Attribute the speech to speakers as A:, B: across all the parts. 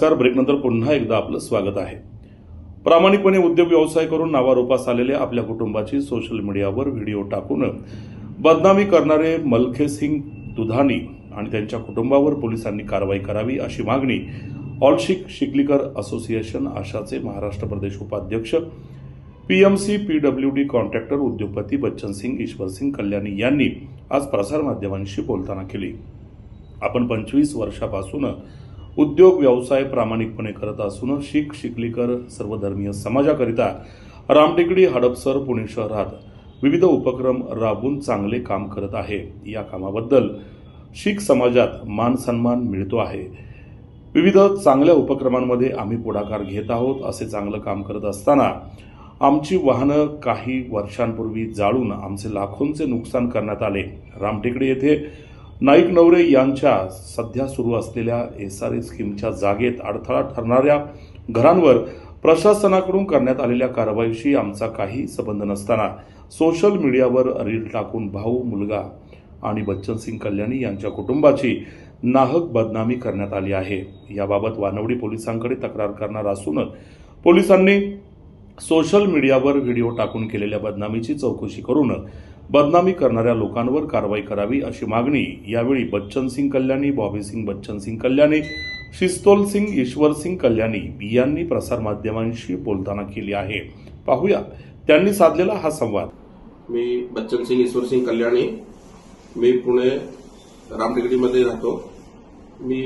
A: नमस्कार. ब्रेकनंतर पुन्हा एकदा आपलं स्वागत आहे. प्रामाणिकपणे उद्योग व्यवसाय करून नावारूपास आलेल्या आपल्या कुटुंबाची सोशल मीडियावर व्हिडिओ टाकून बदनामी करणारे मलखेसिंग दुधानी आणि त्यांच्या कुटुंबावर पोलिसांनी कारवाई करावी अशी मागणी ऑल शीख शिकलीकर असोसिएशन आशाचे महाराष्ट्र प्रदेश उपाध्यक्ष पीएमसी पीडब्ल्यूडी कॉन्ट्रॅक्टर उद्योगपती बच्चनसिंग ईश्वरसिंग कल्याणी यांनी आज प्रसारमाध्यमांशी बोलताना केली. आपण 25 वर्षापासून उद्योग व्यवसाय प्रामाणिकपणे करत असून शीख शिकलीकर सर्वधर्मीय समाजाकरिता रामटेकडी हडपसर पुणे शहरात विविध उपक्रम राबवून चांगले काम करत आहे. या कामाबद्दल शीख समाजात मान सन्मान मिळतो आहे. विविध चांगल्या उपक्रमांमध्ये आम्ही पुढाकार घेत आहोत. असे चांगलं काम करत असताना आमची वाहनं काही वर्षांपूर्वी जाळून आमचे लाखोंचे नुकसान करण्यात आले. रामटेकडी येथे नाईक नवरे यांच्या सध्या सुरू असलेल्या SRA स्कीमच्या जागेत अडथळा ठरणाऱ्या घरांवर प्रशासनाकडून करण्यात आलेल्या कारवाईशी आमचा काही संबंध नसताना सोशल मीडियावर रील टाकून भाऊ, मुलगा आणि बच्चनसिंग कल्याणी यांच्या कुटुंबाची नाहक बदनामी करण्यात आली आहे. याबाबत वानवडी पोलिसांकडे तक्रार करणार असून पोलिसांनी सोशल मीडियावर व्हिडिओ टाकून केलेल्या बदनामीची चौकशी करून बदनामी करणाऱ्या लोकांवर कारवाई करावी अशी मागणी यावेळी बच्चनसिंग कल्याणी, बॉबीसिंग बच्चनसिंग कल्याणी, शिस्तोलसिंग ईश्वरसिंग कल्याणी यांनी प्रसारमाध्यमांशी बोलताना केली आहे. पाहूया त्यांनी साधलेला हा संवाद.
B: मी बच्चनसिंग ईश्वरसिंग कल्याणी, मी पुणे रामटेकडीमध्ये राहतो. मी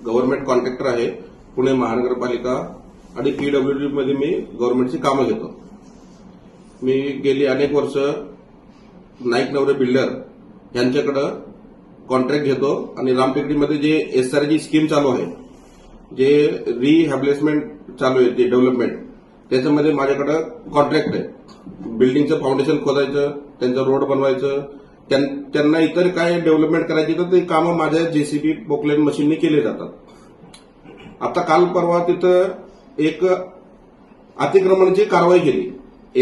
B: गव्हर्नमेंट कॉन्ट्रॅक्टर आहे. पुणे महानगरपालिका आणि पीडब्ल्यूडी मध्ये मी गव्हर्नमेंटची कामं घेतो. मी गेली अनेक वर्ष नाईक नवरे बिल्डर यांच्याकडे कॉन्ट्रॅक्ट घेतो आणि रामटेकडीमध्ये जे SRA स्कीम चालू आहे, जे रिहॅबिलिटेशन चालू आहे, ते डेव्हलपमेंट, त्याच्यामध्ये माझ्याकडे कॉन्ट्रॅक्ट आहे. बिल्डिंगचं फाउंडेशन खोदायचं, त्यांचं रोड बनवायचं, त्यांना इतर काय डेव्हलपमेंट करायची तर ते कामं माझ्या JCB पोकलेन मशीनने केले जातात. आता काल परवा तिथं एक अतिक्रमणाची कारवाई केली.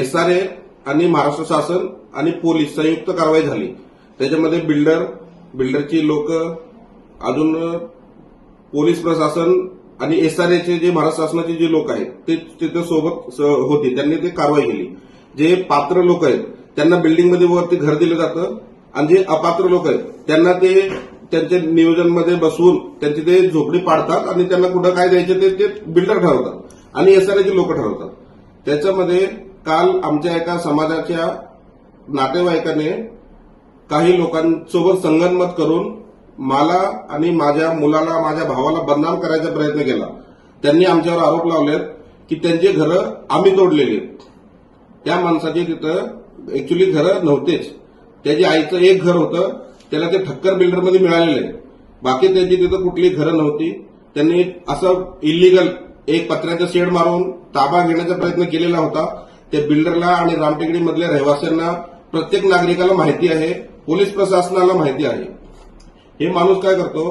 B: SRA आणि महाराष्ट्र शासन आणि पोलीस संयुक्त कारवाई झाली. त्याच्यामध्ये बिल्डरची लोक, अजून पोलीस प्रशासन आणि SRAचे जे महाराष्ट्र शासनाचे जे लोक आहेत ते तिथे सोबत होते. त्यांनी ते कारवाई केली. जे पात्र लोक आहेत त्यांना बिल्डिंगमध्ये वरती घर दिलं जातं आणि जे अपात्र लोक आहेत त्यांना ते त्यांच्या नियोजनमध्ये बसवून त्यांची ते झोपडी पाडतात आणि त्यांना कुठं काय द्यायचे ते बिल्डर ठरवतात आणि SRAचे लोक ठरवतात. त्याच्यामध्ये काल आमच्या एका समाजाच्या नातेवाईकाने काही लोकांसोबत संगनमत करून मला आणि माझ्या मुलाला, माझ्या भावाला बदनाम करायचा प्रयत्न केला. त्यांनी आमच्यावर आरोप लावलेत की त्यांची घरं आम्ही तोडलेली आहेत. त्या माणसाची तिथं ऍक्च्युली घरं नव्हतेच. त्याच्या आईचं एक घर होतं, त्याला ते ठक्कर बिल्डरमध्ये मिळालेलं आहे. बाकी त्याची तिथं कुठली घरं नव्हती. त्यांनी असं इलिगल एक पत्र्याचा शेड मारून ताबा घेण्याचा प्रयत्न केलेला होता. त्या बिल्डरला आणि रामटेकडीमधल्या रहिवाशांना, प्रत्येक नागरिकाला माहिती आहे, पोलीस प्रशासनाला माहिती आहे. हे माणूस काय करतो,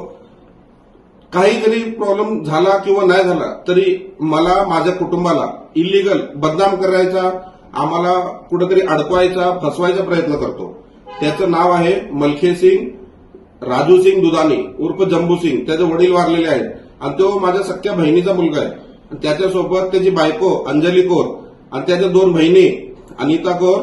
B: काही जरी प्रॉब्लेम झाला किंवा नाही झाला तरी मला, माझ्या कुटुंबाला इलिगल बदनाम करायचा, आम्हाला कुठेतरी अडकवायचा, फसवायचा प्रयत्न करतो. त्याचं नाव आहे मलखेसिंग राजूसिंग दुधानी उर्फ जंबूसिंग. त्याचे वडील वारलेले आहेत आणि तो माझ्या सख्या बहिणीचा मुलगा आहे. त्याच्यासोबत त्याची बायको अंजली कौर आणि त्याच्या 2 बहिणी अनिता कौर,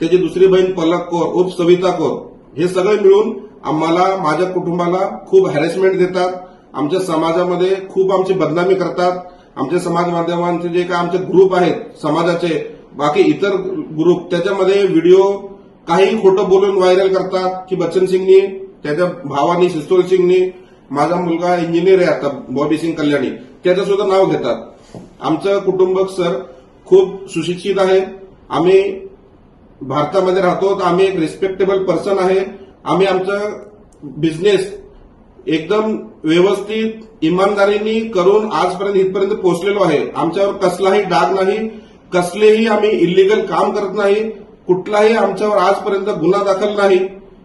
B: त्याची दुसरी बहीण पलक कौर उर्फ सविता कौर, हे सगळे मिळून आम्हाला, माझ्या कुटुंबाला खूप हॅरेसमेंट देतात. आमच्या समाजामध्ये खूप आमची बदनामी करतात. आमच्या समाज माध्यमांचे जे काय आमचे ग्रुप आहेत समाजाचे, बाकी इतर ग्रुप, त्याच्यामध्ये व्हिडिओ काही खोटं बोलून व्हायरल करतात की बच्चनसिंगनी, त्याच्या भावानी शिस्तोल सिंगनी, माझा मुलगा इंजिनियर आहे आता बॉबीसिंग कल्याणी, त्याचं सुद्धा नाव घेतात. आमचं कुटुंब सर खूप सुशिक्षित आहे. आम्ही भारतामध्ये राहतो, तर आम्ही एक रिस्पेक्टेबल पर्सन आहे. आम्ही आमचं बिझनेस एकदम व्यवस्थित इमानदारीने करून आजपर्यंत इथपर्यंत पोहोचलेलो आहे. आमच्यावर कसलाही डाग नाही, कसलेही आम्ही इलिगल काम करत नाही, कुठलाही आमच्यावर आजपर्यंत गुन्हा दाखल नाही.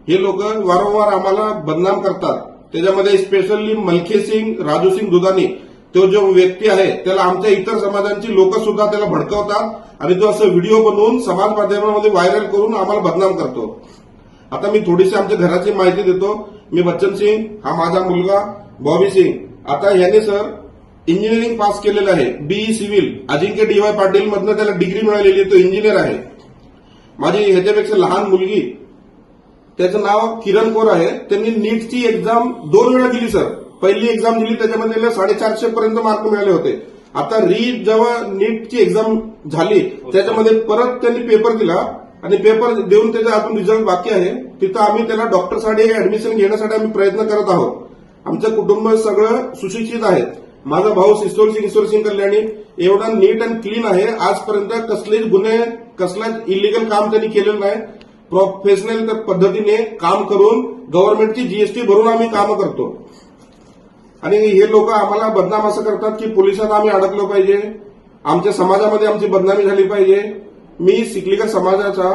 B: हे लोक वारंवार आम्हाला बदनाम करतात. त्याच्यामध्ये स्पेशली मलखेसिंग राजूसिंग दुधानी, तो जो व्यक्ती आहे त्याला आमच्या इतर समाजांची लोक सुद्धा त्याला भडकवतात आणि तो असं व्हिडिओ बनवून समाज माध्यमांमध्ये व्हायरल करून आम्हाला बदनाम करतो. आता मी थोडीशी आमच्या घराची माहिती देतो. मी बच्चनसिंग, हा माझा मुलगा बॉबी सिंग. आता ह्याने सर इंजिनिअरिंग पास केलेलं आहे, बीई सिव्हिल, अजिंक्य डी वाय पाटील मधनं त्याला डिग्री मिळालेली आहे, तो इंजिनियर आहे. माझी ह्याच्यापेक्षा लहान मुलगी, त्याचं नाव किरण कौर आहे, त्यांनी नीटची एक्झाम 2 वेळा दिली सर. पहिली एक्झाम दिली त्याच्यामध्ये त्याला 450 पर्यंत मार्क मिळाले होते. आता जेव्हा नीटची एक्झाम झाली त्याच्यामध्ये परत त्यांनी पेपर दिला आणि पेपर देऊन त्याचा अजून रिझल्ट बाकी आहे. तिथं आम्ही त्याला डॉक्टरसाठी ऍडमिशन घेण्यासाठी आम्ही प्रयत्न करत आहोत. आमचं कुटुंब सगळं सुशिक्षित आहे. माझा भाऊ ईश्वर सिंग कल्याणी एवढा नीट अँड क्लीन आहे. आजपर्यंत कसलेच गुन्हे, कसलाच इलिगल काम त्यांनी केलेलं नाही. प्रोफेशनल पद्धतीने काम करून गव्हर्नमेंटची जीएसटी भरून आम्ही कामं करतो. आणि हे लोक आम्हाला बदनाम असं करतात की पोलिसात आम्ही अडकलो पाहिजे, आमच्या समाजामध्ये आमची बदनामी झाली पाहिजे. मी सिकलीकर समाजाचा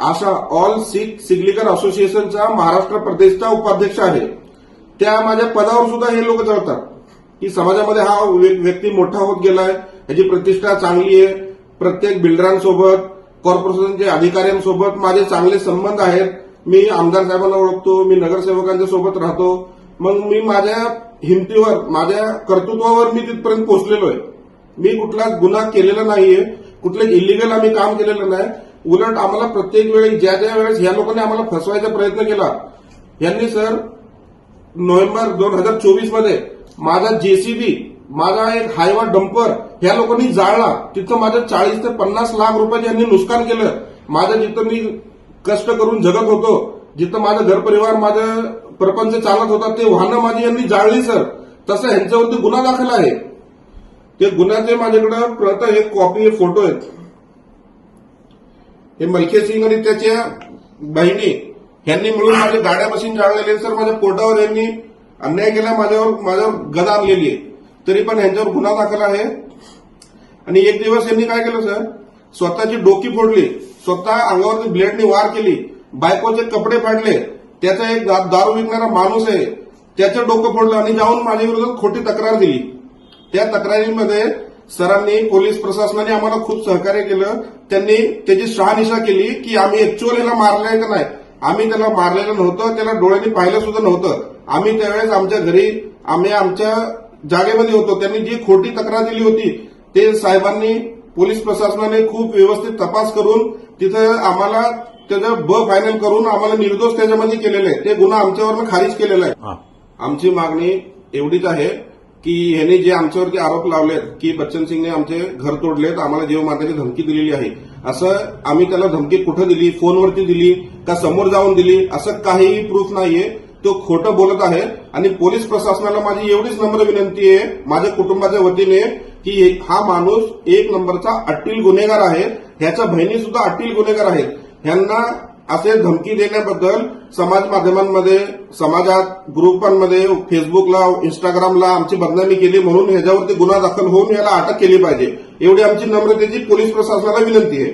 B: आशा ऑल सिख सिकलीकर असोसिएशनचा महाराष्ट्र प्रदेशचा उपाध्यक्ष आहे. त्या माझ्या पदावर सुद्धा हे लोक जळतात की समाजामध्ये हा व्यक्ती मोठा होत गेलाय, ह्याची प्रतिष्ठा चांगली आहे. प्रत्येक बिल्डरांसोबत, कॉर्पोरेशनच्या अधिकाऱ्यांसोबत माझे चांगले संबंध आहेत. मी आमदार साहेबांना ओळखतो, मी नगरसेवकांच्या सोबत राहतो. मग मी माझ्या हिमतीवर, माझ्या कर्तृत्वावर मी तिथपर्यंत पोहोचलेलो आहे. मी कुठलाच गुन्हा केलेला नाहीये, कुठले इलिगल आम्ही काम केलेलं नाही. उलट आम्हाला प्रत्येक वेळी ज्या वेळेस ह्या लोकांनी आम्हाला फसवायचा प्रयत्न केला, यांनी सर नोव्हेंबर 2024 मध्ये माझा जेसीबी, माझा एक हायवा डंपर ह्या लोकांनी जाळला. तिथं माझं 40 ते 50 लाख रुपयाचे यांनी नुकसान केलं. माझं जिथं मी कष्ट करून जगत होतो, जिथं माझं घरपरिवार, माझं प्रपंच चालत होता, ते वाहनं माझी यांनी जाळली सर. तसं ह्यांच्यावरती गुन्हा दाखल आहे. ते गुन्ह्याचे माझ्याकडे प्रत एक कॉपी, फोटो आहेत. हे मलखे सिंग आणि त्याच्या बहिणी यांनी मिळून माझ्या गाड्या मशीन जाळलेले सर. माझ्या पोटावर यांनी अन्याय केला, माझ्यावर गदा आणलेली आहे. तरी पण यांच्यावर गुन्हा दाखल आहे. आणि एक दिवस यांनी काय केलं सर, स्वतःची डोकी फोडली, स्वतः अंगावरती ब्लेडनी वार केली, बायकोचे कपडे फाडले. त्याचा एक दारू विकणारा माणूस आहे, त्याचं डोकं फोडलं आणि जाऊन माझ्या विरोधात खोटी तक्रार दिली. त्या तक्रारीमध्ये सरांनी, पोलीस प्रशासनाने आम्हाला खूप सहकार्य केलं. त्यांनी त्याची शहानिशा केली की आम्ही ऍक्च्युअल याला मारलंय का नाही. आम्ही त्याला मारलेलं नव्हतं, त्याला डोळ्यांनी पाहिलं सुद्धा नव्हतं. आम्ही त्यावेळेस आमच्या घरी, आम्ही आमच्या जागेमध्ये होतो. त्यांनी जी खोटी तक्रार दिली होती ते साहेबांनी, पोलीस प्रशासनाने खूप व्यवस्थित तपास करून तिथं आम्हाला त्याचं फायनल करून आम्हाला निर्दोष त्याच्यामध्ये केलेलं आहे. ते गुन्हा आमच्यावरनं खारिज केलेला आहे. आमची मागणी एवढीच आहे की ह्यांनी जे आमच्यावरती आरोप लावलेत की बच्चन सिंगने आमचे घर तोडलेत, आम्हाला जीव मारण्याची धमकी दिलेली आहे, असं आम्ही त्याला धमकी कुठं दिली, फोनवरती दिली का समोर जाऊन दिली, असं काहीही प्रूफ नाहीये. तो खोटं बोलत आहे. आणि पोलीस प्रशासनाला माझी एवढीच नम्र विनंती आहे माझ्या कुटुंबाच्या वतीने की हा माणूस एक नंबरचा अट्टील गुन्हेगार आहे. ह्याच्या बहिणी सुद्धा अट्टील गुन्हेगार आहेत. ह्यांना असे धमकी देण्याबद्दल समाज माध्यमांमध्ये, समाजात, ग्रुपांमध्ये, फेसबुकला, इंस्टाग्रामला आमची बदनामी केली, म्हणून ह्याच्यावरती गुन्हा दाखल होऊन याला अटक केली पाहिजे, एवढी आमची नम्रतेची पोलीस प्रशासनाला विनंती आहे.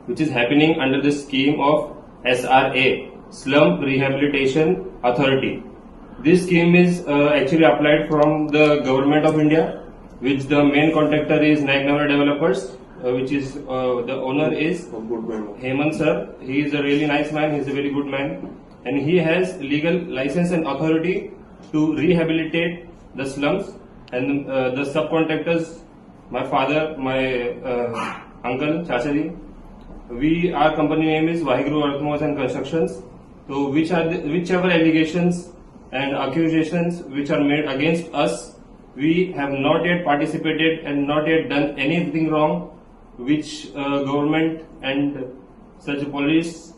C: Which is happening under the scheme of SRA, Slum Rehabilitation Authority. This scheme is actually applied from the government of India, which the main contractor is Nagnavara Developers, which is the owner is Hemant sir. He is a really nice man. He is a very good man, and he has legal license and authority to rehabilitate the slums. And the subcontractors, my father, my uncle Chachari. Our company name is Vaheguru Earthmovers and Constructions. So whichever allegations and accusations which are made against us, we have not yet participated and not yet done anything wrong, which government and such police,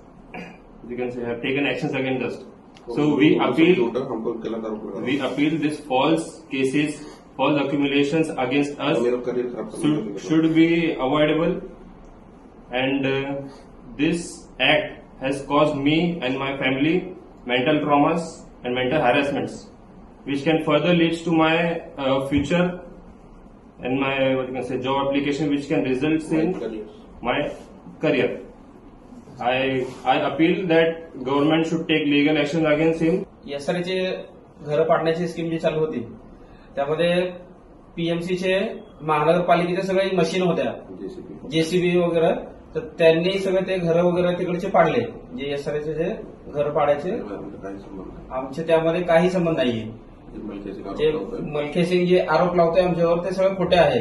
C: you can say, have taken actions against us. So we appeal this false cases, false accumulations against us should be avoidable. And this act has caused me and my family mental traumas and mental harassments, which can further lead to my future and my job application, which can result in my career. I appeal that government should take legal action against him.
D: एसआरएचे घर पाडण्याची scheme जी चालू होती त्यामध्ये पीएमसीचे, महानगरपालिकेच्या सगळ्या machine होत्या, JCB वगैरे, तर त्यांनी सगळे ते घर वगैरे तिकडचे पाडले. जे एसआरएचे जे घर पाडायचे, आमचे त्यामध्ये काही संबंध नाहीये. जे मलखे सिंग जे आरोप लावतोय आमच्यावर ते सगळे खोटे आहे.